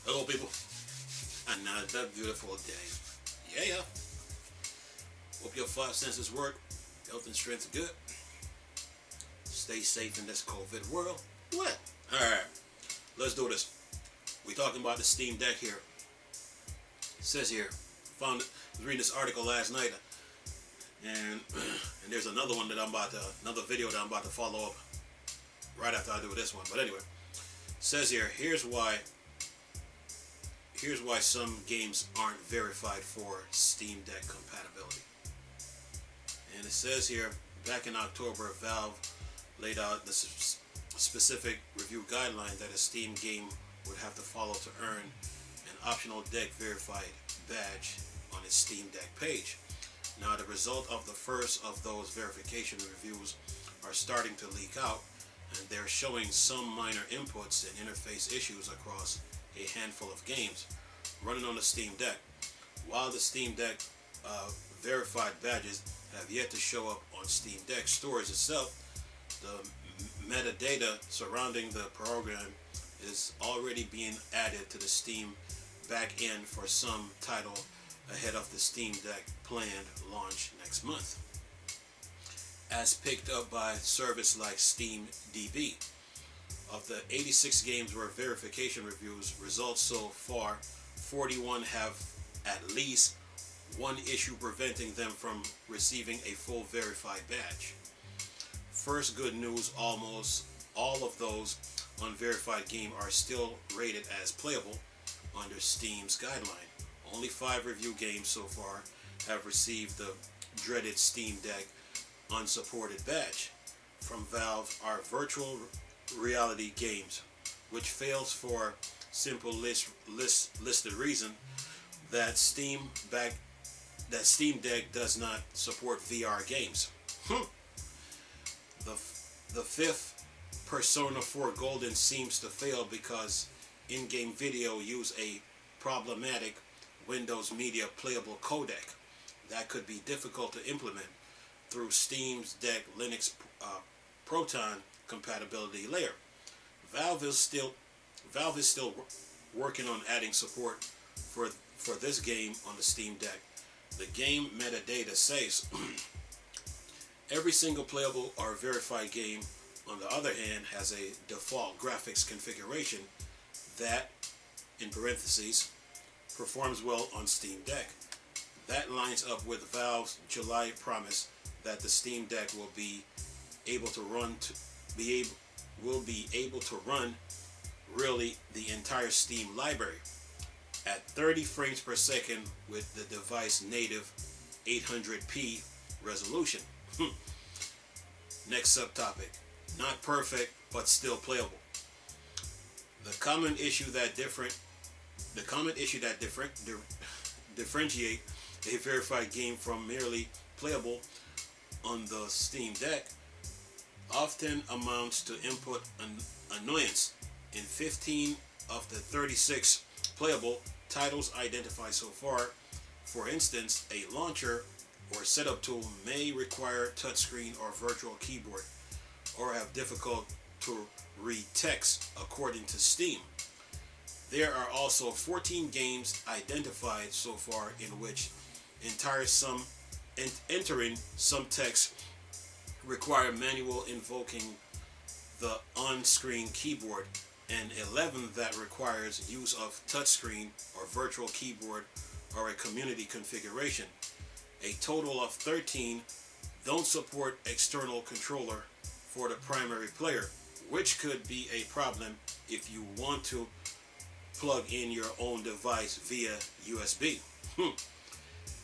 Hello, people. Another beautiful day. Yeah. Hope your five senses work. Health and strength are good. Stay safe in this COVID world. What? Alright, let's do this. We're talking about the Steam Deck here. It says here, I was reading this article last night, and there's another one that another video that I'm about to follow up right after I do this one. But anyway, it says here, here's why some games aren't verified for Steam Deck compatibility. And it says here, back in October, Valve laid out the specific review guideline that a Steam game would have to follow to earn an optional deck verified badge on its Steam Deck page. Now, the result of the first of those verification reviews are starting to leak out, and they're showing some minor inputs and interface issues across a handful of games running on the Steam Deck. While the Steam Deck verified badges have yet to show up on Steam Deck stores itself, the metadata surrounding the program is already being added to the Steam backend for some title ahead of the Steam Deck planned launch next month. As picked up by service like SteamDB, of the 86 games where verification reviews results so far, 41 have at least one issue preventing them from receiving a full verified badge. First, good news, almost all of those unverified games are still rated as playable under Steam's guideline. Only 5 review games so far have received the dreaded Steam Deck unsupported badge. From Valve are virtual reality games, which fails for simple listed reason that Steam Deck does not support VR games. The fifth, Persona 4 Golden, seems to fail because in-game video use a problematic Windows Media playable codec that could be difficult to implement through Steam's Deck Linux Proton compatibility layer. Valve is still working on adding support for this game on the Steam Deck. The game metadata says every single playable or verified game, on the other hand, has a default graphics configuration that, in parentheses, performs well on Steam Deck. That lines up with Valve's July promise that the Steam Deck will be able to run really the entire Steam library at 30 frames per second with the device native 800p resolution. Next subtopic, not perfect but still playable. The common issue that differentiate a verified game from merely playable on the Steam Deck often amounts to input annoyance. In 15 of the 36 playable titles identified so far, for instance, a launcher or setup tool may require touchscreen or virtual keyboard, or have difficult to read text according to Steam. There are also 14 games identified so far in which entering some text require manual invoking the on-screen keyboard, and 11 that requires use of touchscreen or virtual keyboard or a community configuration. A total of 13 don't support external controller for the primary player, which could be a problem if you want to plug in your own device via USB.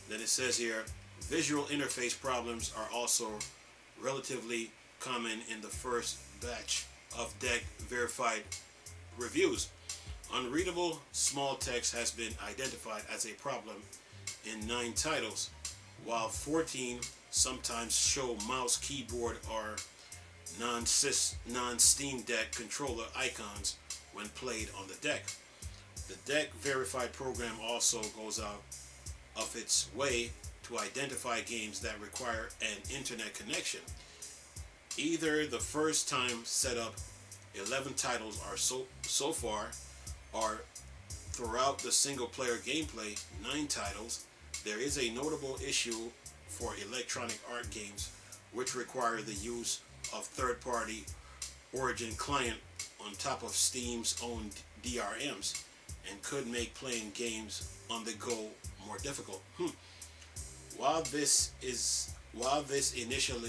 Then it says here, visual interface problems are also relatively common in the first batch of Deck verified reviews. Unreadable small text has been identified as a problem in 9 titles, while 14 sometimes show mouse, keyboard, or non-Steam Deck controller icons when played on the deck. The Deck verified program also goes out of its way to identify games that require an internet connection. Either the first time set up 11 titles are so far, or throughout the single-player gameplay, 9 titles, there is a notable issue for Electronic Arts games which require the use of third-party Origin client on top of Steam's own DRMs and could make playing games on the go more difficult. While this initial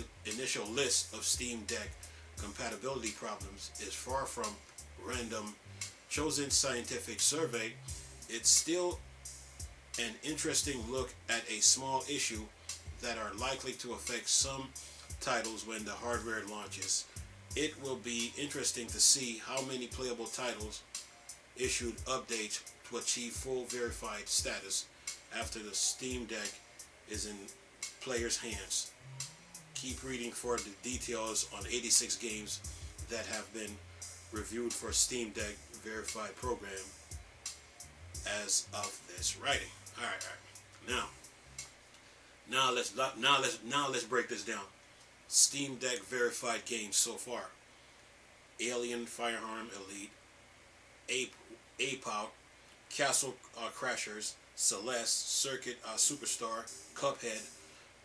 list of Steam Deck compatibility problems is far from random chosen scientific survey, it's still an interesting look at a small issue that are likely to affect some titles when the hardware launches. It will be interesting to see how many playable titles issued updates to achieve full verified status after the Steam Deck is in players' hands. Keep reading for the details on 86 games that have been reviewed for Steam Deck verified program as of this writing. All right. Now let's break this down. Steam Deck verified games so far: Alien Firearm Elite, Ape Out, Castle Crashers, Celeste, Circuit Superstar, Cuphead,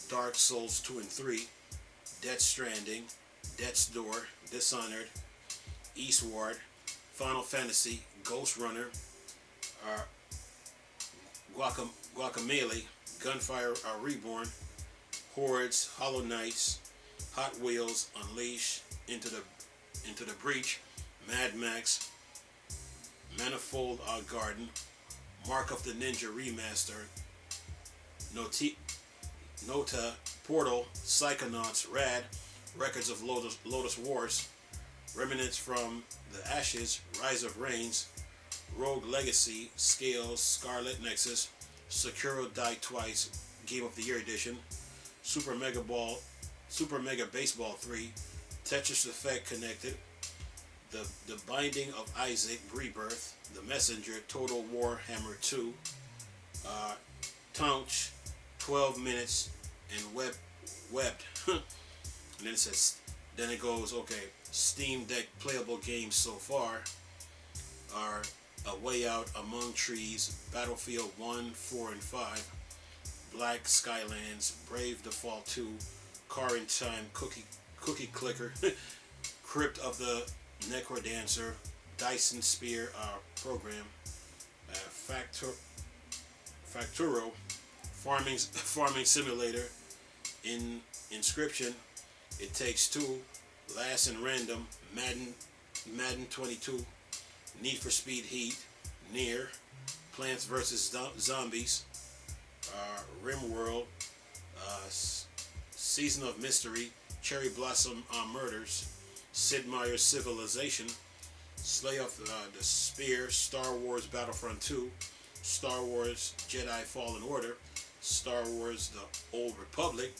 Dark Souls 2 and 3, Death Stranding, Death's Door, Dishonored, Eastward, Final Fantasy, Ghost Runner, Guacamelee, Gunfire Reborn, Hordes, Hollow Knights, Hot Wheels Unleashed, Into the Breach, Mad Max, Manifold Garden, Mark of the Ninja Remaster, Nota, Portal, Psychonauts, Rad, Records of Lotus Wars, Remnants from the Ashes, Rise of Reigns, Rogue Legacy, Scales, Scarlet Nexus, Sekiro Die Twice, Game of the Year Edition, Super Mega Baseball 3, Tetris Effect Connected, The Binding of Isaac, Rebirth, The Messenger, Total War Hammer 2, Taunch, 12 Minutes, and Webbed. And then it goes, okay, Steam Deck playable games so far are A Way Out, Among Trees, Battlefield 1, 4, and 5, Black Skylands, Brave Default 2, Car in Time, Cookie Clicker, Crypt of the Necrodancer, Dyson Spear Program, Facturo, Farming Simulator, Inscription, It Takes Two, Last and Random, Madden 22, Need for Speed Heat, Nier, Plants vs. Zombies, RimWorld, Season of Mystery, Cherry Blossom Murders, Sid Meier's Civilization, Slay of the Spear, Star Wars Battlefront 2, Star Wars Jedi Fallen Order, Star Wars The Old Republic,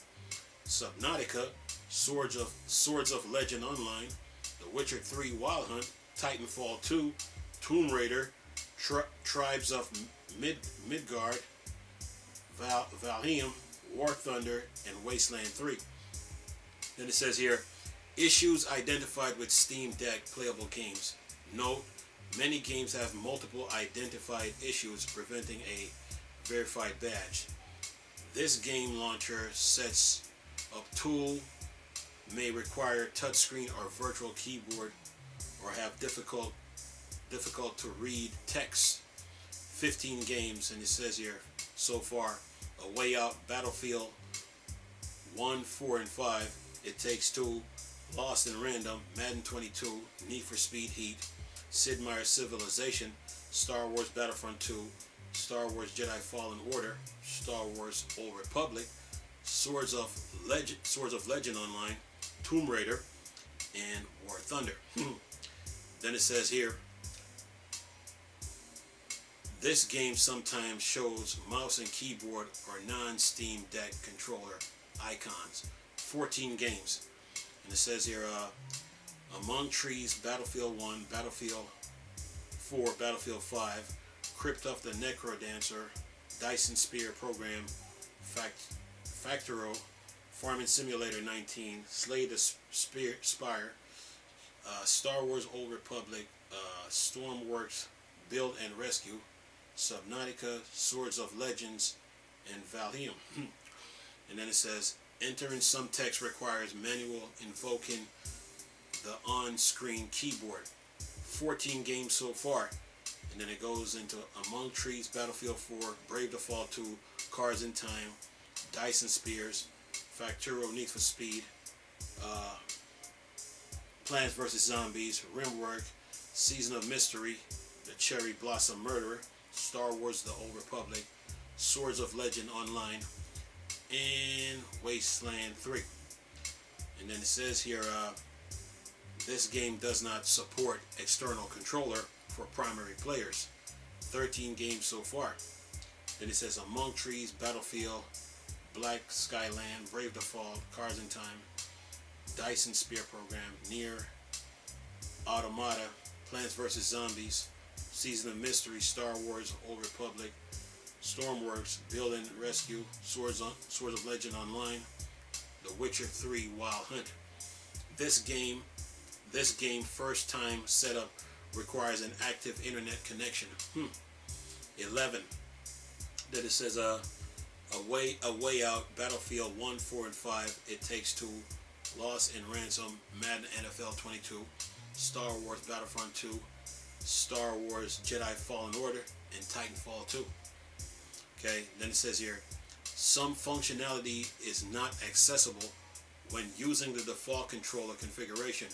Subnautica, Swords of Legend Online, The Witcher 3 Wild Hunt, Titanfall 2, Tomb Raider, Tribes of Midgard, Valheim, War Thunder, and Wasteland 3. Then it says here, issues identified with Steam Deck playable games. Note, many games have multiple identified issues preventing a verified badge. This game launcher sets up tool may require touchscreen or virtual keyboard or have difficult to read text. 15 games, and it says here so far: A Way Out, Battlefield 1, 4, and 5, It Takes Two, Lost and Random, Madden 22, Need for Speed Heat, Sid Meier's Civilization, Star Wars Battlefront 2, Star Wars Jedi Fallen Order, Star Wars Old Republic, Swords of Legend Online, Tomb Raider, and War Thunder. Then it says here, this game sometimes shows mouse and keyboard or non-Steam Deck controller icons. 14 games. And it says here, Among Trees, Battlefield 1, Battlefield 4, Battlefield 5, Crypt of the Necrodancer, Dyson Spear Program, Factoro, Farming Simulator 19, Slay the Spire, Star Wars Old Republic, Stormworks Build and Rescue, Subnautica, Swords of Legends, and Valheim. And then it says, entering some text requires manual invoking the on-screen keyboard. 14 games so far. And then it goes into Among Trees, Battlefield 4, Brave Default 2, Cars in Time, Dyson Spears, Facturo, Need for Speed, Plants vs. Zombies, Rimwork, Season of Mystery, The Cherry Blossom Murderer, Star Wars The Old Republic, Swords of Legend Online, and Wasteland 3. And then it says here, this game does not support external controller for primary players. 13 games so far. Then it says Among Trees, Battlefield, Black Skyland, Brave Default, Cars in Time, Dyson Spear Program, Nier, Automata, Plants vs. Zombies, Season of Mystery, Star Wars, Old Republic, Stormworks, Build and Rescue, Swords of Legend Online, The Witcher 3 Wild Hunt. This game first time setup requires an active internet connection. 11. Then it says a way out, Battlefield 1, 4, and 5, It Takes Two, Lost in Ransom, Madden NFL 22, Star Wars Battlefront 2, Star Wars Jedi Fallen Order, and Titanfall 2. Okay, then it says here, some functionality is not accessible when using the default controller configuration.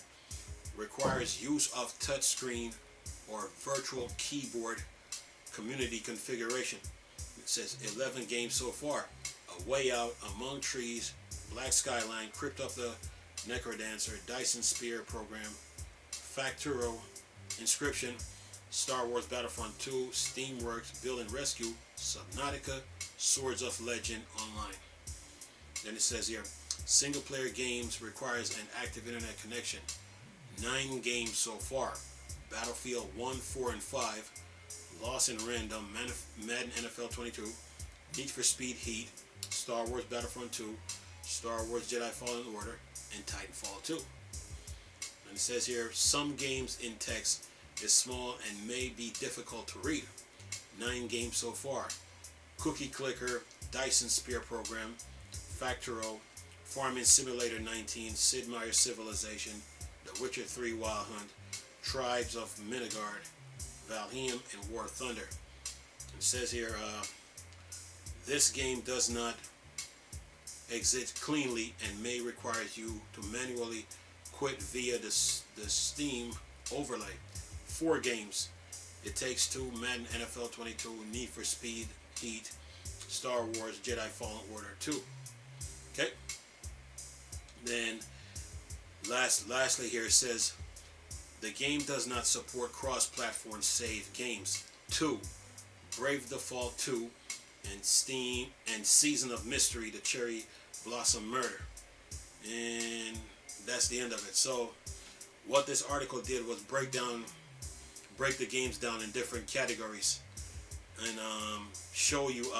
Requires use of touchscreen or virtual keyboard community configuration. It says 11 games so far. A Way Out, Among Trees, Black Skyline, Crypt of the Necrodancer, Dyson Spear Program, Facturo, Inscription, Star Wars Battlefront 2, Steamworks, Build and Rescue, Subnautica, Swords of Legend Online. Then it says here, single player games requires an active internet connection. 9 games so far. Battlefield 1, 4, and 5, Lost in Random, Madden NFL 22, Need for Speed Heat, Star Wars Battlefront 2, Star Wars Jedi Fallen Order, and Titanfall 2. And it says here, some games in text is small and may be difficult to read. 9 games so far. Cookie Clicker, Dyson Spear Program, Facturo, Farming Simulator 19, Sid Meier's Civilization, The Witcher 3 Wild Hunt, Tribes of Midgard, Valheim, and War Thunder. It says here, this game does not exit cleanly and may require you to manually quit via the Steam overlay. 4 games. It Takes Two, Madden NFL 22, Need for Speed Heat, Star Wars Jedi Fallen Order 2. Okay. Then lastly here it says the game does not support cross-platform save games. 2. Brave Default 2 and Steam and Season of Mystery, The Cherry Blossom Murder. And that's the end of it. So what this article did was break the games down in different categories and show you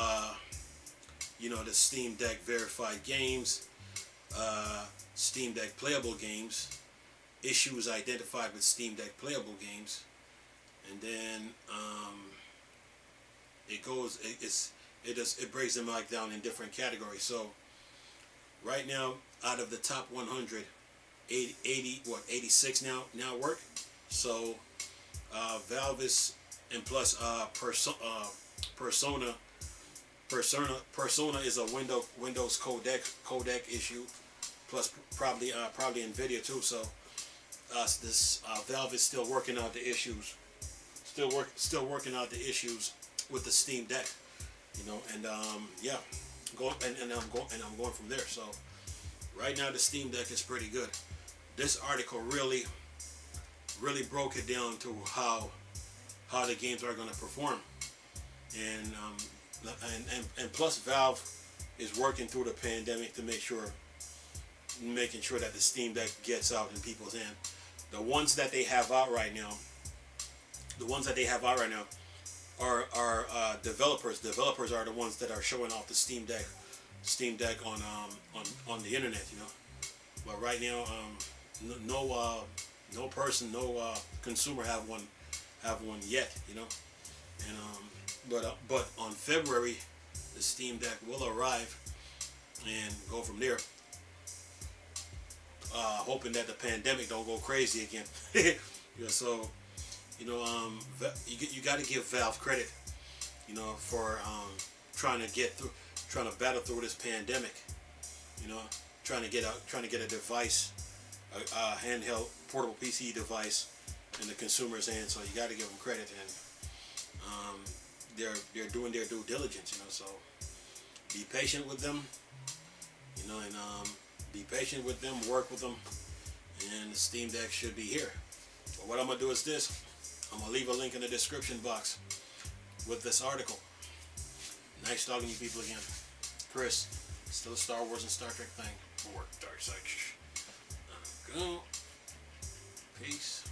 the Steam Deck verified games, Steam Deck playable games, issues identified with Steam Deck playable games, and then it breaks them like down in different categories. So right now, out of the top 100, 86 now work. So Valve is, and plus Persona is a Windows codec issue, plus probably Nvidia too. So this Valve is still working out the issues, still working out the issues with the Steam Deck, and yeah, I'm going from there. So right now the Steam Deck is pretty good. This article really broke it down to how the games are going to perform, and plus Valve is working through the pandemic to making sure that the Steam Deck gets out in people's hand. The ones that they have out right now are developers. Developers are the ones that are showing off the Steam Deck on the internet, But right now, no consumer have one yet, And But on February, the Steam Deck will arrive and go from there. Hoping that the pandemic don't go crazy again. Yeah, so you got to give Valve credit, for trying to battle through this pandemic. Trying to get a device, a handheld portable PC device in the consumer's hands. So you got to give them credit, and they're doing their due diligence. So be patient with them, and be patient with them, work with them, and the Steam Deck should be here. But what I'm gonna do is this: I'm gonna leave a link in the description box with this article. Nice talking to you people again. Chris, still a Star Wars and Star Trek thing. More Dark Side. Go. Peace.